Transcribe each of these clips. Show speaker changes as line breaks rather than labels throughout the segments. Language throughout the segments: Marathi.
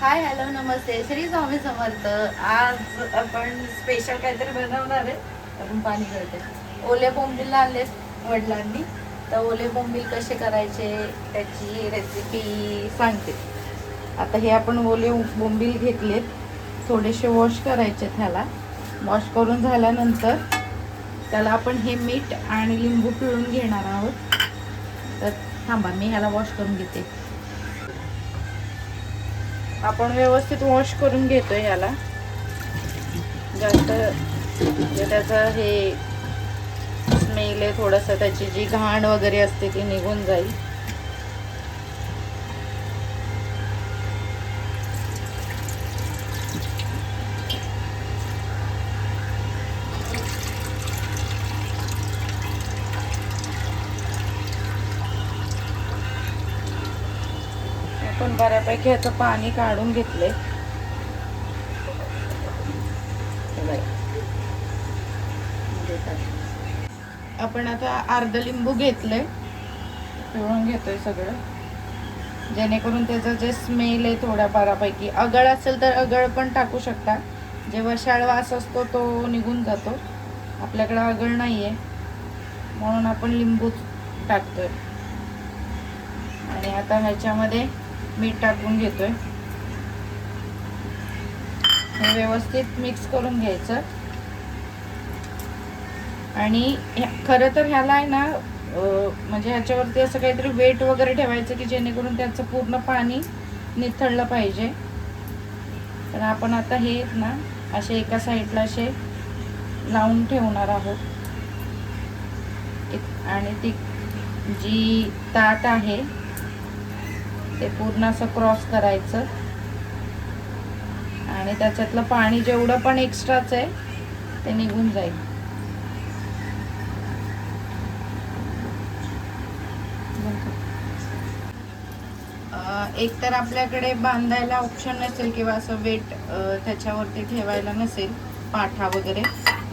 हाय हॅलो नमस्ते श्री स्वामी समर्थ। आज आपण स्पेशल काहीतरी बनवणार आहे। आपण पाणी करते ओले बोंबील आणलेत वडिलांनी, तर ओले बोंबील कसे करायचे त्याची रेसिपी सांगते। आता हे आपण ओले बोंबील घेतलेत, थोडेसे वॉश करायचे। ह्याला वॉश करून झाल्यानंतर त्याला आपण हे मीठ आणि लिंबू पिळून घेणार आहोत। तर थांबा मी ह्याला वॉश करून घेते। आपण व्यवस्थित वॉश करून घेतोय याला, जास्त त्याचा हे स्मेल आहे थोडासा, त्याची जी घाण वगैरे असते ती निघून जाईल। आपण बऱ्यापैकी याचं पाणी काढून घेतले। आपण आता अर्धा लिंबू घेतलंय, पिळून घेतोय सगळं, जेणेकरून त्याचं जे स्मेल आहे थोड्या बऱ्यापैकी, अगळ असेल तर अगळ पण टाकू शकता। जेव्हा शाळवास असतो तो निघून जातो। आपल्याकडे अगळ नाहीये म्हणून आपण लिंबू टाकतोय। आणि आता ह्याच्यामध्ये मीठ टाकून घेतोय, हे व्यवस्थित मिक्स करून घ्यायचं। आणि खरं तर ह्याला आहे ना, म्हणजे ह्याच्यावरती असं काहीतरी वेट वगैरे ठेवायचं की जेणेकरून त्याचं पूर्ण पाणी निथळलं पाहिजे। तर आपण आता हे ना असे एका साईडला असे लावून ठेवणार आहोत। आणि ती जी ताट आहे ते पूर्ण असं क्रॉस करायचं आणि त्याच्यातलं पाणी जेवढं पण एक्स्ट्राच आहे ते निघून जाईल। एक तर आपल्याकडे बांधायला ऑप्शन नसेल किंवा असं वेट त्याच्यावरती ठेवायला नसेल, पाठा वगैरे,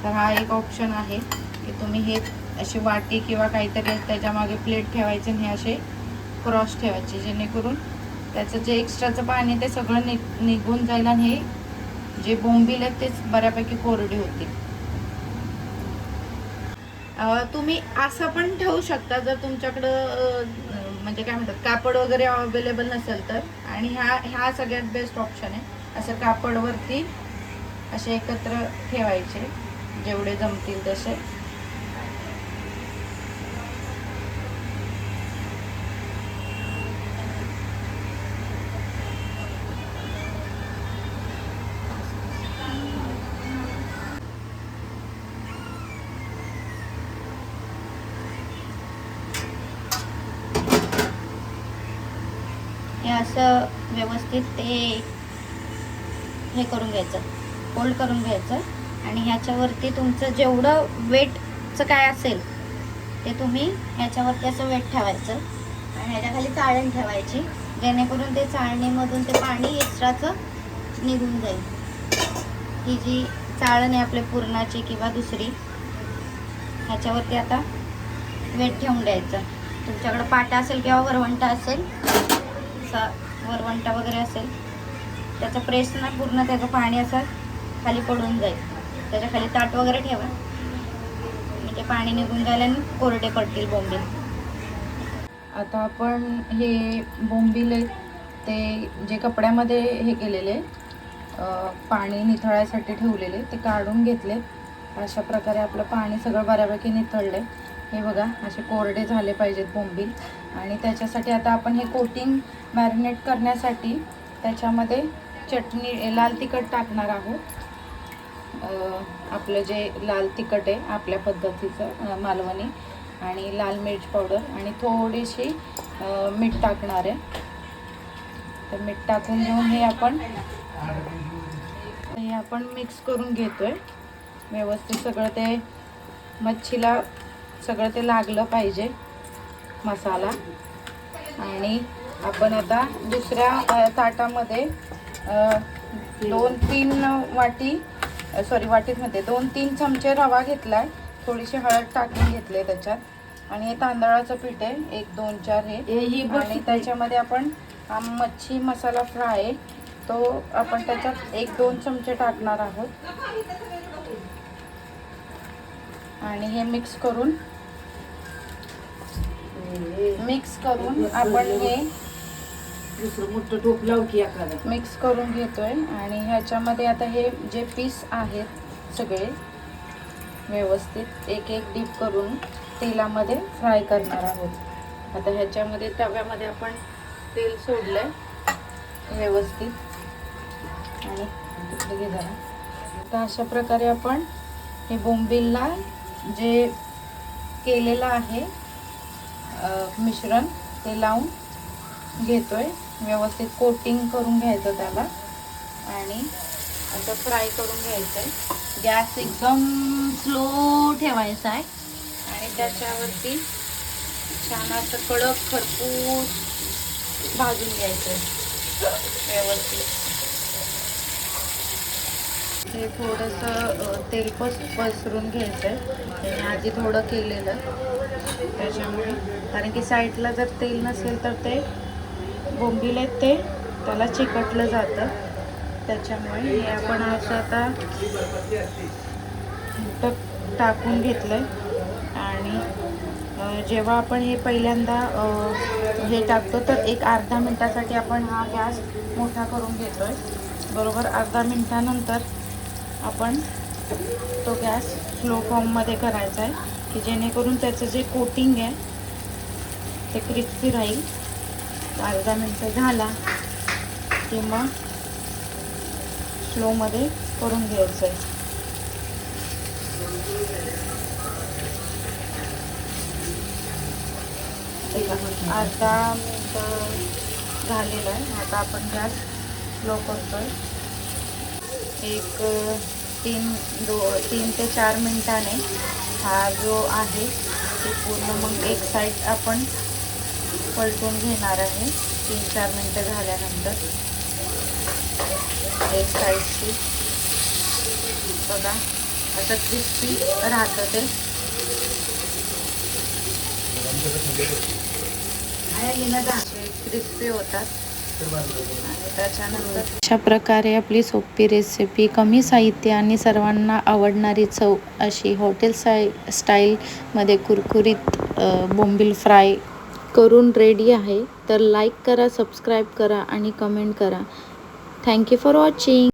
तर हा एक ऑप्शन आहे की तुम्ही हे अशी वाटी किंवा काहीतरी त्याच्या मागे प्लेट ठेवायचे आणि हे असे क्रॉस ठेवायचे, जेणेकरून त्याचं जे एक्स्ट्राचं पाणी ते सगळं निघून जाईल आणि हे जे बोंबील आहेत तेच बऱ्यापैकी कोरडे होतील। तुम्ही असं पण ठेवू शकता जर तुमच्याकडं म्हणजे काय म्हणतात कापड वगैरे अवेलेबल नसेल तर। आणि हा सगळ्यात बेस्ट ऑप्शन आहे। असं कापडवरती असे एकत्र ठेवायचे जेवढे जमतील तसे। हे असं व्यवस्थित ते हे करून घ्यायचं, फोल्ड करून घ्यायचं। आणि ह्याच्यावरती तुमचं जेवढं वेटचं काय असेल ते तुम्ही ह्याच्यावरती असं वेट ठेवायचं आणि ह्याच्या खाली चाळण ठेवायची, जेणेकरून ते चाळणीमधून ते पाणी एक्स्ट्राचं निघून जाईल। ही जी चाळण आहे आपल्या पुरणाची किंवा दुसरी, ह्याच्यावरती आता वेट ठेवून द्यायचं। तुमच्याकडं पाटा असेल किंवा वरवंटा असेल, वरवंटा वगैरे असेल, त्याचा प्रेस ना पूर्ण त्याचं पाणी असं खाली पडून जाईल। त्याच्या खाली ताट वगैरे ठेवा म्हणजे पाणी निघून जाईल आणि कोरडे पडतील बोंबील। आता आपण हे बोंबील ते जे कपड्यामध्ये हे केलेले पाणी निथळायसाठी ठेवलेले ते काढून घेतले। अशा प्रकारे आपलं पाणी सगळं बऱ्यापैकी निथळले। हे बघा असे कोरडे झाले पाहिजेत बोंबील। आणि त्याच्यासाठी आता आपण हे कोटिंग मॅरिनेट करण्यासाठी त्याच्यामध्ये चटणी लाल तिखट टाकणार आहोत। आपलं जे लाल तिखट आहे आपल्या पद्धतीचं मालवणी, आणि लाल मिर्च पावडर आणि थोडीशी मीठ टाकणार आहे। तर मीठ टाकून घेऊन हे आपण मिक्स करून घेतोय व्यवस्थित। सगळं ते मच्छीला सगळं ते लागलं पाहिजे मसाला। आणि आपण आता दुसऱ्या ताटामध्ये 2-3 वाटी वाटीमध्ये 2-3 चमचे रवा घेतलाय, थोडीशी हळद टाकून घेतले त्याच्यात, आणि हे तांदळाचं पीठ आहे 1-2-4 हे। आणि त्याच्यामध्ये आपण मच्छी मसाला फ्राय तो आपण त्याच्यात 1-2 चमचे टाकणार आहोत आणि हे मिक्स करून आपण हे
दुसरं मोठं टोप लाव की एखादं.
मिक्स करून घेतोय आणि ह्याच्यामध्ये आता हे जे पीस आहेत सगळे व्यवस्थित एक डीप करून तेलामध्ये फ्राय करणार आहोत. आता ह्याच्यामध्ये तव्यामध्ये आपण तेल सोडलंय व्यवस्थित आणि तिकडे घे जरा. तर अशा प्रकारे आपण हे बोंबीलला जे केलेलं आहे मिश्रण ते लावून घेतोय. व्यवस्थित कोटिंग करून घ्यायचं त्याला आणि असं फ्राय करून घ्यायचं आहे. गॅस एकदम स्लो ठेवायचा आहे आणि त्याच्यावरती छान असं कडक खरपूस भाजून घ्यायचं आहे व्यवस्थित. हे थोडंसं तेल पसरून घ्यायचं आहे. आधी थोडं केलेलं त्याच्यामुळे, कारण की साईडला जर तेल नसेल तर ते बोंबील आहेत ते त्याला चिकटलं जातं. त्याच्यामुळे हे आपण असं आता टाकून घेतलं आणि जेव्हा आपण हे पहिल्यांदा हे टाकतो तर एक अर्धा मिनटासाठी आपण हा गॅस मोठा करून घेतोय. बरोबर अर्धा मिनटानंतर आपण तो गॅस स्लो फ्लेममध्ये करायचा आहे की जेणेकरून त्याचं जे कोटिंग आहे ते क्रिस्पी राहील. अर्धा मिनटं झाला की मग स्लोमध्ये करून घ्यायचं आहे. अर्धा मिनटं झालेलं आहे. आता आपण गॅस स्लो करतोय. एक 3 ते 4 मिनिटाने हा जो आहे ते पूर्ण मग एक साईड आपण पलटून घेणार आहे. 3-4 मिनटं झाल्यानंतर एक साईडची बघा असं क्रिस्पी राहतं ते. क्रिस्पी होतात आणि त्याच्यानंतर अशा प्रकारे आपली सोपी रेसिपी, कमी साहित्य आणि सर्वांना आवडणारी चव अशी हॉटेल स्टाईलमध्ये कुरकुरीत बोंबील फ्राय करून रेडी आहे. तर लाईक करा, सबस्क्राईब करा आणि कमेंट करा. Thank you for watching.